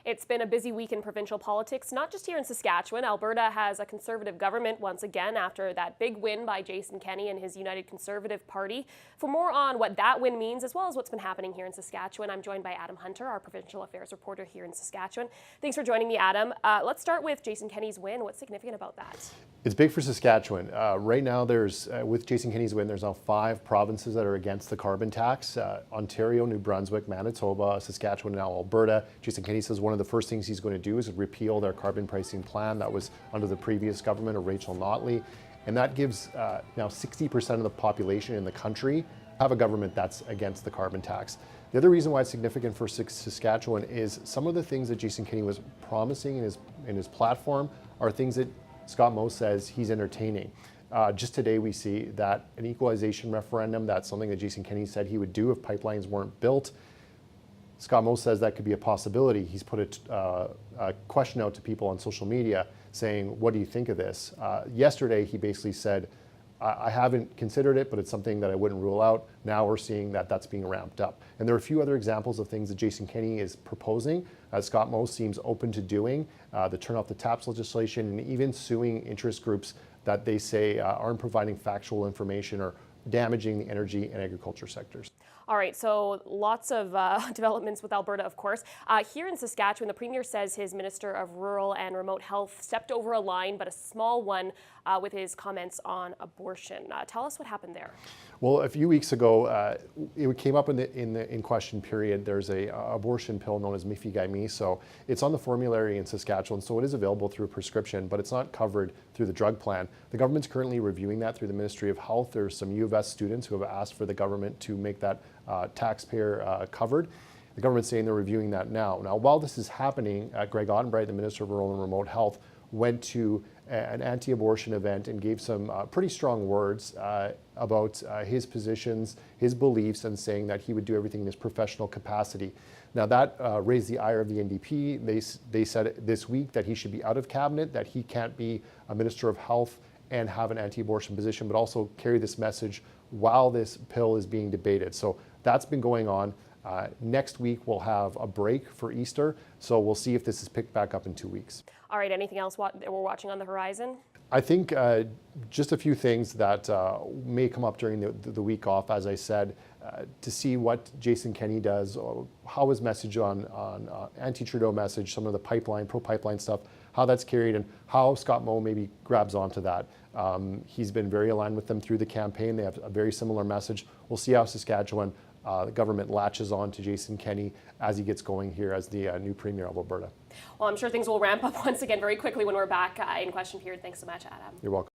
It's been a busy week in provincial politics, not just here in Saskatchewan. Alberta has a Conservative government once again after that big win by Jason Kenney and his United Conservative Party. For more on what that win means, as well as what's been happening here in Saskatchewan, I'm joined by Adam Hunter, our provincial affairs reporter here in Saskatchewan. Thanks for joining me, Adam. Let's start with Jason Kenney's win. What's significant about that? It's big for Saskatchewan. Right now, with Jason Kenney's win, there's now 5 provinces that are against the carbon tax. Ontario, New Brunswick, Manitoba, Saskatchewan, and now Alberta. Jason Kenney says one of the first things he's going to do is repeal their carbon pricing plan that was under the previous government of Rachel Notley. And that gives now 60% of the population in the country have a government that's against the carbon tax. The other reason why it's significant for Saskatchewan is some of the things that Jason Kenney was promising in his platform are things that Scott Moe says he's entertaining. Just today we see that an equalization referendum, that's something that Jason Kenney said he would do if pipelines weren't built. Scott Moe says that could be a possibility. He's put a question out to people on social media saying, what do you think of this? Yesterday he basically said, I haven't considered it, but it's something that I wouldn't rule out. Now we're seeing that that's being ramped up. And there are a few other examples of things that Jason Kenney is proposing, as Scott Moe seems open to doing, the turn off the taps legislation, and even suing interest groups that they say aren't providing factual information or damaging the energy and agriculture sectors. All right, so lots of developments with Alberta, of course. Here in Saskatchewan, the Premier says his Minister of Rural and Remote Health stepped over a line, but a small one, with his comments on abortion. Tell us what happened there. Well, a few weeks ago, it came up in the in question period. There's a abortion pill known as Mifegymi. So it's on the formulary in Saskatchewan, so it is available through a prescription, but it's not covered through the drug plan. The government's currently reviewing that through the Ministry of Health. There's some U of S students who have asked for the government to make that taxpayer covered. The government's saying they're reviewing that now. Now, while this is happening, Greg Ottenbreit, the Minister of Rural and Remote Health, went to an anti-abortion event and gave some pretty strong words about his positions, his beliefs, and saying that he would do everything in his professional capacity. Now that raised the ire of the NDP. They said this week that he should be out of cabinet, that he can't be a Minister of Health and have an anti-abortion position, but also carry this message while this pill is being debated. So that's been going on. Next week we'll have a break for Easter, so we'll see if this is picked back up in 2 weeks. All right, anything else that we're watching on the horizon? I think just a few things that may come up during the week off, as I said, to see what Jason Kenney does, or how his message on anti-Trudeau message, some of the pro-pipeline stuff, how that's carried, and how Scott Moe maybe grabs onto that. He's been very aligned with them through the campaign. They have a very similar message. We'll see how Saskatchewan the government latches on to Jason Kenney as he gets going here as the new Premier of Alberta. Well, I'm sure things will ramp up once again very quickly when we're back in question period. Thanks so much, Adam. You're welcome.